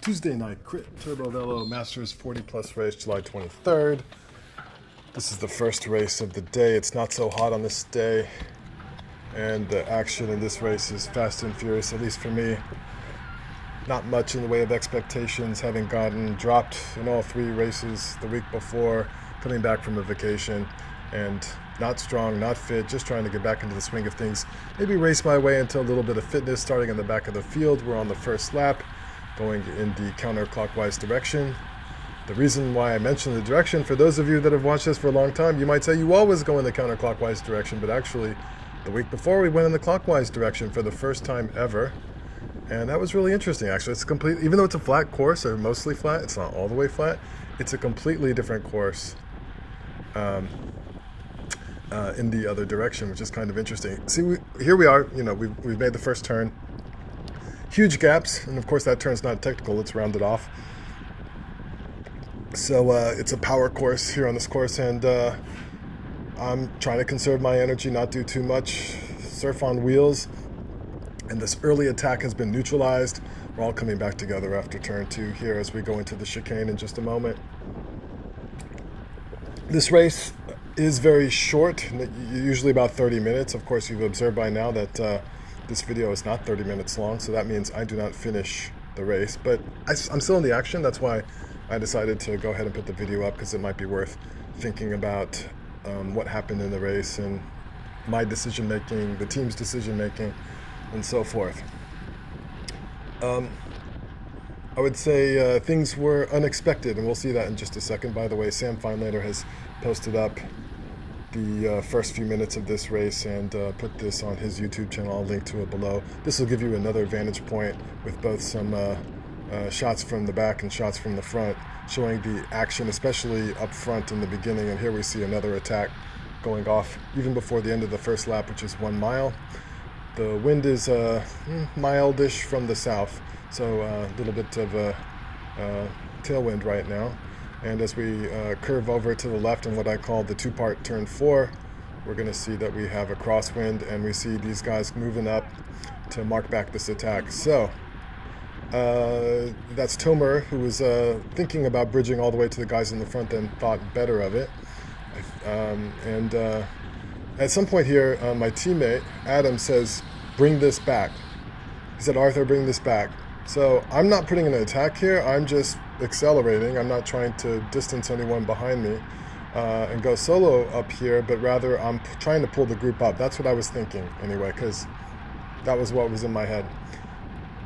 Tuesday night crit TurboVelo Masters 40 plus race, July 23rd. This is the first race of the day. It's not so hot on this day, and the action in this race is fast and furious, at least for me. Not much in the way of expectations, having gotten dropped in all three races the week before, coming back from a vacation, and not strong, not fit, just trying to get back into the swing of things. Maybe race my way into a little bit of fitness, starting in the back of the field. We're on the first lap, going in the counterclockwise direction. The reason why I mentioned the direction, for those of you that have watched this for a long time, you might say you always go in the counterclockwise direction, but actually the week before we went in the clockwise direction for the first time ever, and that was really interesting. Actually, it's complete, even though it's a flat course, or mostly flat, it's not all the way flat, it's a completely different course in the other direction, which is kind of interesting. See, here we are, we've made the first turn. Huge gaps, and of course that turn's not technical, it's rounded off. So it's a power course here on this course, and I'm trying to conserve my energy, not do too much, surf on wheels, and this early attack has been neutralized. We're all coming back together after turn 2 here as we go into the chicane in just a moment. This race is very short, usually about 30 minutes. Of course, you've observed by now that this video is not 30 minutes long, so that means I do not finish the race, but I'm still in the action. That's why I decided to go ahead and put the video up, because it might be worth thinking about what happened in the race and my decision making, the team's decision making, and so forth. I would say things were unexpected, and we'll see that in just a second. By the way, Sam Feinlander has posted up the first few minutes of this race and put this on his YouTube channel. I'll link to it below. This will give you another vantage point with both some shots from the back and shots from the front, showing the action, especially up front in the beginning. And here we see another attack going off even before the end of the first lap, which is 1 mile. The wind is mildish from the south, so a little bit of a tailwind right now. And as we curve over to the left in what I call the two-part turn 4, we're going to see that we have a crosswind, and we see these guys moving up to mark back this attack. So that's Tomer, who was thinking about bridging all the way to the guys in the front, then thought better of it. At some point here, my teammate, Adam, says, "Bring this back." He said, "Arthur, bring this back." So I'm not putting in an attack here, I'm just accelerating. I'm not trying to distance anyone behind me and go solo up here, but rather I'm trying to pull the group up. That's what I was thinking anyway, because that was what was in my head.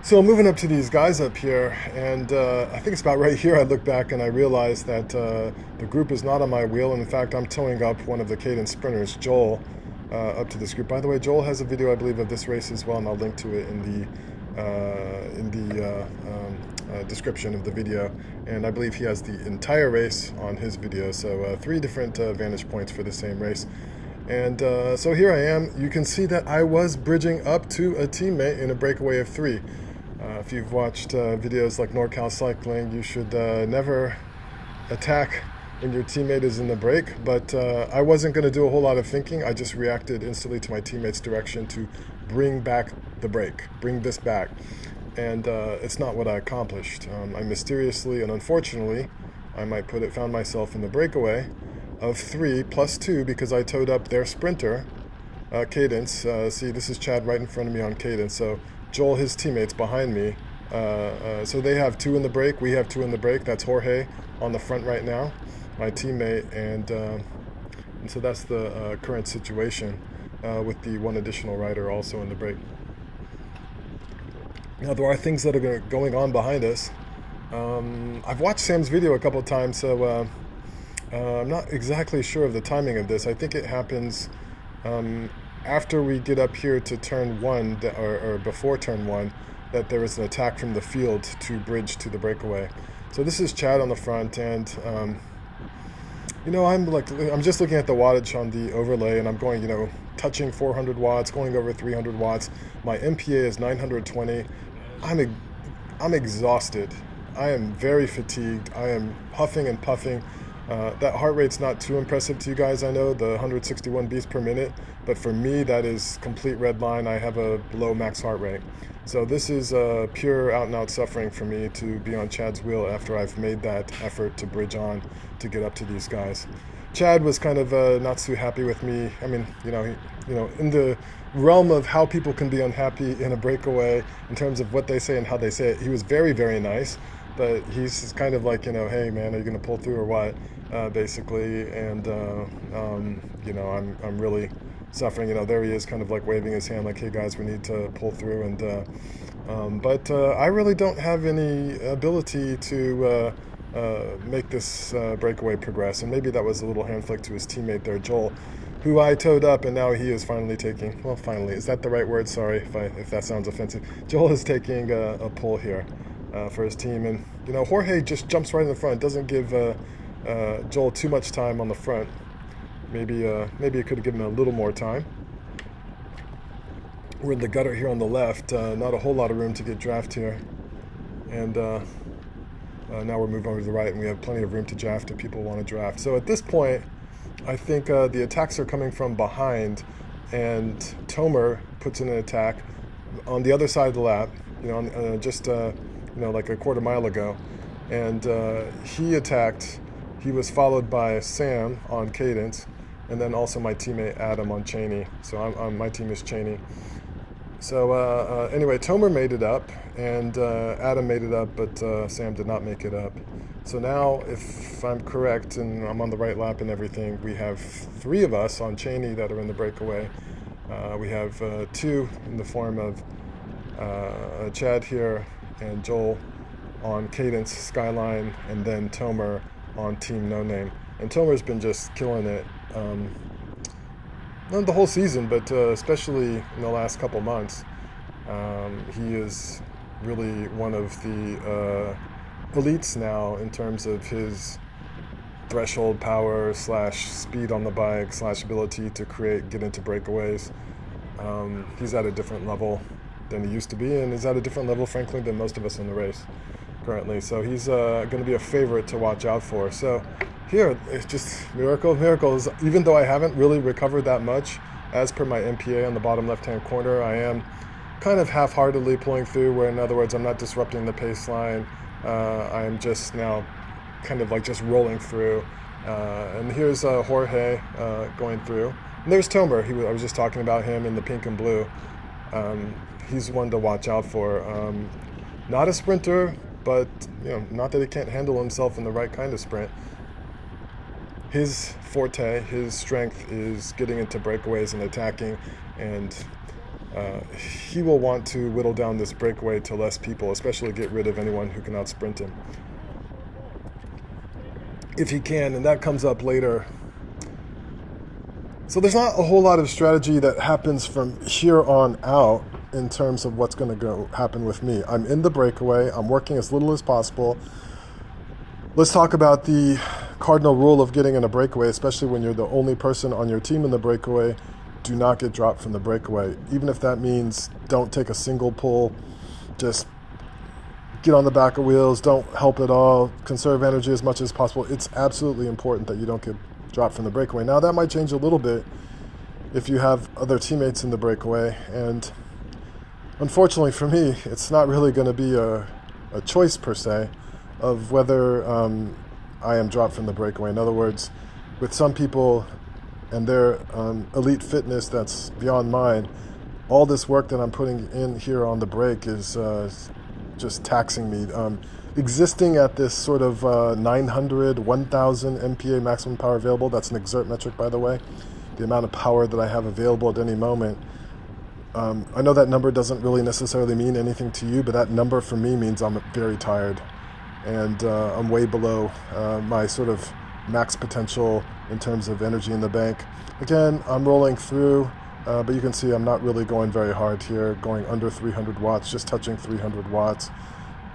So moving up to these guys up here, and I think it's about right here I look back and I realize that the group is not on my wheel. In fact, I'm towing up one of the cadence sprinters, Joel, up to this group. By the way, Joel has a video, I believe, of this race as well, and I'll link to it in the description of the video. And I believe he has the entire race on his video, so 3 different vantage points for the same race. And so here I am. You can see that I was bridging up to a teammate in a breakaway of 3. If you've watched videos like NorCal Cycling, you should never attack when your teammate is in the break, but I wasn't going to do a whole lot of thinking. I just reacted instantly to my teammate's direction to bring back the break, bring this back, and it's not what I accomplished. I mysteriously and unfortunately, I might put it, found myself in the breakaway of 3 plus 2 because I towed up their sprinter, Cadence. See, this is Chad right in front of me on Cadence, so Joel, his teammates behind me, so they have 2 in the break, we have 2 in the break. That's Jorge on the front right now, my teammate, and so that's the current situation with the 1 additional rider also in the break. Now, there are things that are going on behind us. I've watched Sam's video a couple of times, so I'm not exactly sure of the timing of this. I think it happens after we get up here to turn 1, or before turn 1, that there is an attack from the field to bridge to the breakaway. So this is Chad on the front, and I'm just looking at the wattage on the overlay, and I'm going, touching 400 watts, going over 300 watts. My MPA is 920. I'm exhausted. I am very fatigued. I am huffing and puffing. That heart rate's not too impressive to you guys, I know, the 161 beats per minute, but for me, that is complete red line. I have a below max heart rate. So this is pure out and out suffering for me to be on Chad's wheel after I've made that effort to bridge on to get up to these guys. Chad was kind of not too happy with me. I mean, in the realm of how people can be unhappy in a breakaway in terms of what they say and how they say it, he was very, very nice. But he's kind of like, hey man, are you going to pull through or what? Basically, and I'm really suffering. There he is, kind of like waving his hand, like, hey guys, we need to pull through. And but I really don't have any ability to make this breakaway progress. And maybe that was a little hand flick to his teammate there, Joel, who I towed up, and now he is finally taking. Well, finally, is that the right word? Sorry if that sounds offensive. Joel is taking a pull here for his team, and Jorge just jumps right in the front. Doesn't give Joel too much time on the front. Maybe it could have given him a little more time. We're in the gutter here on the left. Not a whole lot of room to get draft here, and now we're moving over to the right, and we have plenty of room to draft if people want to draft. So at this point, I think the attacks are coming from behind, and Tomer puts in an attack on the other side of the lap, just like a quarter mile ago, and he attacked. He was followed by Sam on Cadence, and then also my teammate Adam on Cheney. So my team is Cheney. So anyway, Tomer made it up, and Adam made it up, but Sam did not make it up. So now, if I'm correct and I'm on the right lap and everything, we have 3 of us on Cheney that are in the breakaway. We have 2 in the form of Chad here and Joel on Cadence, Skyline, and then Tomer on Team No Name. And Tomer's been just killing it. Not the whole season, but especially in the last couple months. He is really one of the elites now in terms of his threshold power / speed on the bike / ability to get into breakaways. He's at a different level than he used to be, and is at a different level, frankly, than most of us in the race currently. So he's going to be a favorite to watch out for. So here, it's just miracles. Even though I haven't really recovered that much, as per my MPA on the bottom left-hand corner, I am kind of half-heartedly pulling through, where in other words, I'm not disrupting the pace line. I'm just now kind of like just rolling through. And here's Jorge going through. And there's Tomer. I was just talking about him in the pink and blue. He's one to watch out for. Not a sprinter, but not that he can't handle himself in the right kind of sprint. His forte, his strength is getting into breakaways and attacking, and he will want to whittle down this breakaway to less people, especially get rid of anyone who can out-sprint him. If he can, and that comes up later. So there's not a whole lot of strategy that happens from here on out in terms of what's going to happen with me. I'm in the breakaway. I'm working as little as possible. Let's talk about the cardinal rule of getting in a breakaway, especially when you're the only person on your team in the breakaway. Do not get dropped from the breakaway. Even if that means don't take a single pull, just get on the back of wheels, don't help at all, conserve energy as much as possible. It's absolutely important that you don't get dropped from the breakaway. Now, that might change a little bit if you have other teammates in the breakaway, and unfortunately for me, it's not really going to be a choice per se of whether I am dropped from the breakaway. In other words, with some people and their elite fitness that's beyond mine, all this work that I'm putting in here on the break is just taxing me. Existing at this sort of 900, 1,000 MPA maximum power available, that's an exert metric, by the way, the amount of power that I have available at any moment. I know that number doesn't really necessarily mean anything to you, but that number for me means I'm very tired, and I'm way below my sort of max potential in terms of energy in the bank. Again, I'm rolling through, but you can see I'm not really going very hard here, going under 300 watts, just touching 300 watts,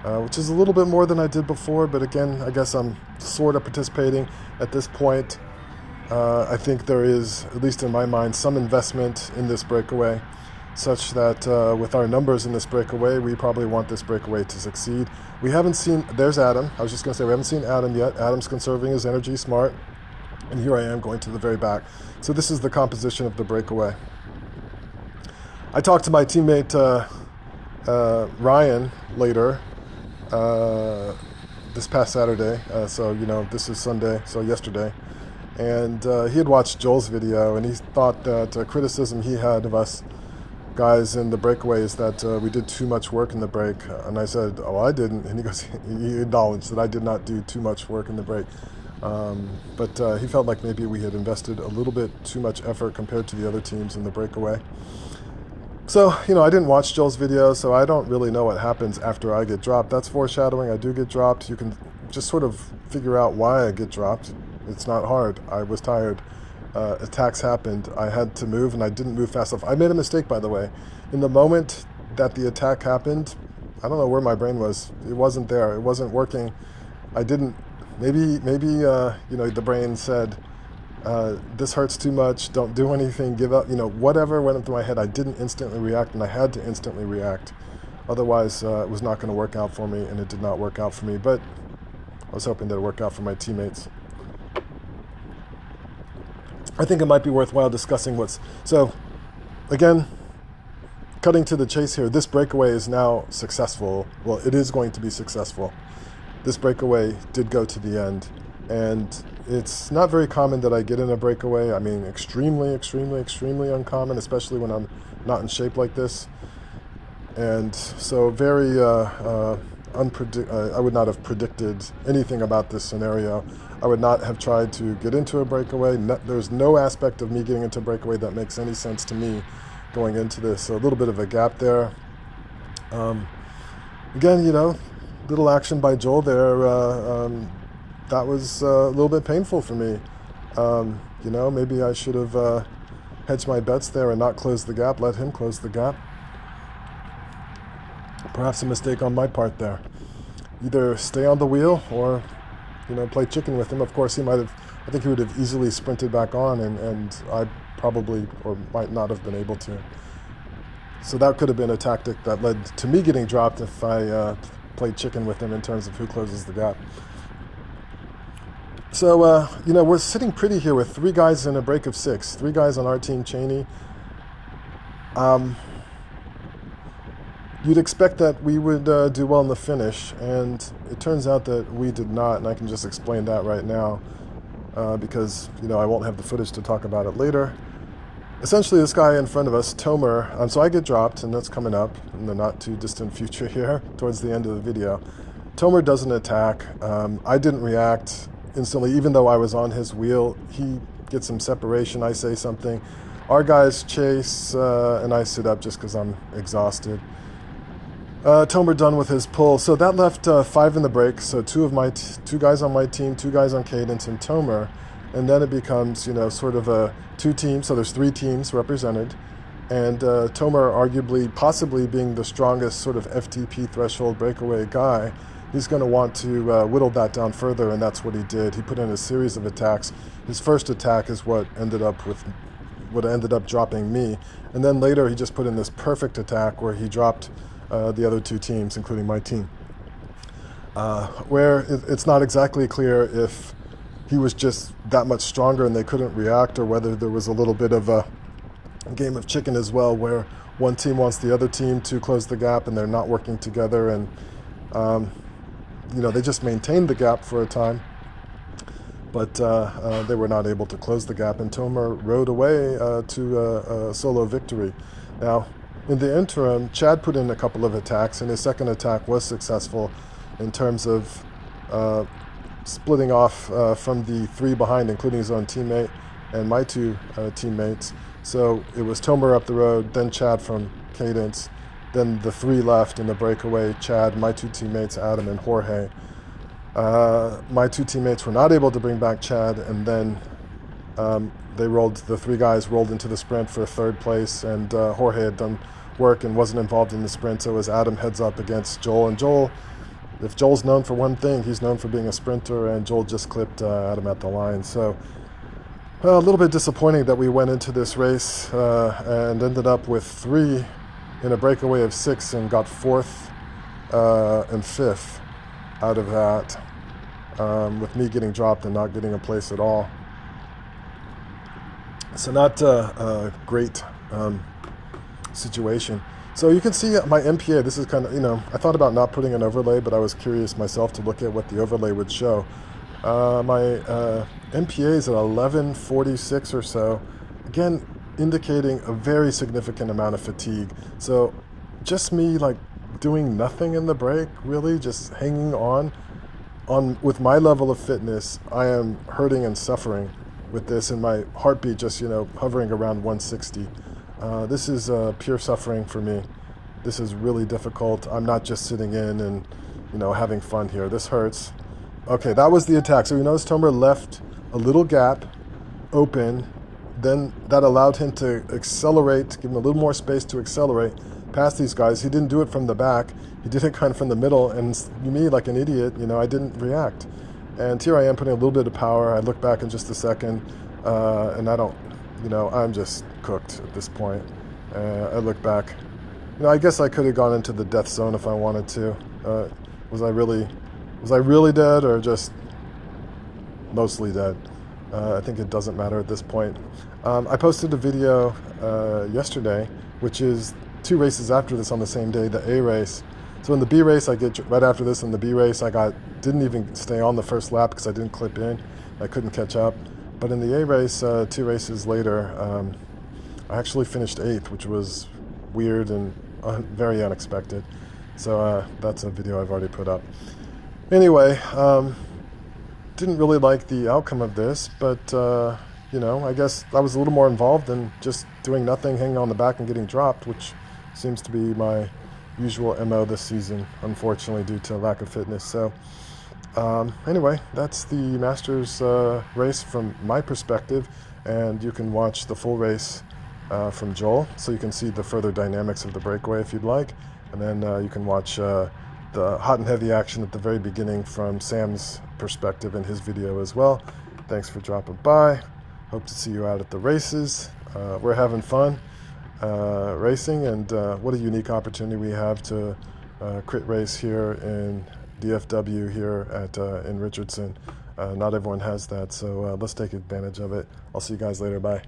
which is a little bit more than I did before, but again, I guess I'm sort of participating at this point. I think there is, at least in my mind, some investment in this breakaway. such that with our numbers in this breakaway, we probably want this breakaway to succeed. We haven't seen, there's Adam. I was just going to say, we haven't seen Adam yet. Adam's conserving his energy, smart. And here I am going to the very back. So this is the composition of the breakaway. I talked to my teammate Ryan later this past Saturday. So, you know, this is Sunday, so yesterday. And he had watched Joel's video, and he thought that criticism he had of us guys in the breakaway is that we did too much work in the break. And I said, oh, I didn't. And he goes, he acknowledged that I did not do too much work in the break. But he felt like maybe we had invested a little bit too much effort compared to the other teams in the breakaway. So, you know, I didn't watch Joel's video, so I don't really know what happens after I get dropped. That's foreshadowing. I do get dropped. You can just sort of figure out why I get dropped. It's not hard. I was tired. Attacks happened. I had to move, and I didn't move fast enough. I made a mistake, by the way. In the moment that the attack happened, I don't know where my brain was. It wasn't there. It wasn't working. I didn't. Maybe you know, the brain said, this hurts too much, don't do anything, give up, you know, whatever went through my head. I didn't instantly react, and I had to instantly react. Otherwise, it was not going to work out for me, and it did not work out for me. But I was hoping that it would work out for my teammates. I think it might be worthwhile discussing what's... So, again, cutting to the chase here, this breakaway is now successful. Well, it is going to be successful. This breakaway did go to the end, and it's not very common that I get in a breakaway. I mean, extremely, extremely, extremely uncommon, especially when I'm not in shape like this. And so very I would not have predicted anything about this scenario. I would not have tried to get into a breakaway. There's no aspect of me getting into a breakaway that makes any sense to me going into this. So a little bit of a gap there. Again, you know, little action by Joel there. That was a little bit painful for me. You know, maybe I should have hedged my bets there and not closed the gap, let him close the gap. Perhaps a mistake on my part there. Either stay on the wheel or, you know, play chicken with him. Of course, he might have, I think he would have easily sprinted back on, and I probably or might not have been able to. So that could have been a tactic that led to me getting dropped if I played chicken with him in terms of who closes the gap. So, you know, we're sitting pretty here with 3 guys in a break of 6. 3 guys on our team, Cheney. You'd expect that we would do well in the finish, and it turns out that we did not, and I can just explain that right now because, you know, I won't have the footage to talk about it later. Essentially, this guy in front of us, Tomer, so I get dropped, and that's coming up in the not-too-distant future here, towards the end of the video. Tomer doesn't attack. I didn't react instantly, even though I was on his wheel. He gets some separation, I say something. Our guys chase, and I sit up just because I'm exhausted. Tomer done with his pull. So that left 5 in the break, so 2 guys on my team, 2 guys on Cadence, and Tomer. And then it becomes, you know, sort of a 2 teams, so there's 3 teams represented. And Tomer, arguably, possibly being the strongest sort of FTP threshold breakaway guy, he's going to want to whittle that down further, and that's what he did. He put in a series of attacks. His first attack is what ended up dropping me. And then later he just put in this perfect attack where he dropped the other 2 teams, including my team. Where it's not exactly clear if he was just that much stronger and they couldn't react, or whether there was a little bit of a game of chicken as well, where one team wants the other team to close the gap and they're not working together, and you know, they just maintained the gap for a time, but they were not able to close the gap, and Tomer rode away to a solo victory. Now, in the interim, Chad put in a couple of attacks, and his second attack was successful in terms of splitting off from the 3 behind, including his own teammate and my 2 teammates. So it was Tomer up the road, then Chad from Cadence, then the 3 left in the breakaway, Chad, my 2 teammates, Adam and Jorge. My 2 teammates were not able to bring back Chad, and then the 3 guys rolled into the sprint for 3rd place, and Jorge had done work and wasn't involved in the sprint, so it was Adam heads up against Joel. And Joel, if Joel's known for one thing, he's known for being a sprinter, and Joel just clipped Adam at the line. So A little bit disappointing that we went into this race and ended up with 3 in a breakaway of 6 and got 4th and 5th out of that, with me getting dropped and not getting a place at all. So not a great situation. So you can see my MPA, this is kind of, I thought about not putting an overlay, but I was curious myself to look at what the overlay would show. My MPA is at 1146 or so, again indicating a very significant amount of fatigue. So just me like doing nothing in the break, really just hanging on with my level of fitness, I am hurting and suffering with this, and my heartbeat just hovering around 160. This is pure suffering for me. This is really difficult. I'm not just sitting in and having fun here. This hurts. Okay, that was the attack. So you notice Tomer left a little gap open, then that allowed him to accelerate, give him a little more space to accelerate past these guys. He didn't do it from the back. He did it kind of from the middle, and me, like an idiot, I didn't react. And here I am putting a little bit of power. I look back in just a second, and I don't, I'm just cooked at this point. I look back. I guess I could have gone into the death zone if I wanted to. Was I really dead, or just mostly dead? I think it doesn't matter at this point. I posted a video yesterday, which is 2 races after this on the same day, the A race. So in the B race, I get right after this. In the B race, didn't even stay on the first lap because I didn't clip in. I couldn't catch up. But in the A race, 2 races later, I actually finished 8th, which was weird and very unexpected. So that's a video I've already put up. Anyway, didn't really like the outcome of this, but I guess I was a little more involved than just doing nothing, hanging on the back and getting dropped, which seems to be my usual MO this season, unfortunately, due to lack of fitness. So anyway, that's the Masters race from my perspective, and you can watch the full race from Joel, so you can see the further dynamics of the breakaway if you'd like, and then you can watch the hot and heavy action at the very beginning from Sam's perspective in his video as well. Thanks for dropping by. Hope to see you out at the races. We're having fun racing, and what a unique opportunity we have to crit race here in DFW here in Richardson. Not everyone has that, so let's take advantage of it. I'll see you guys later. Bye.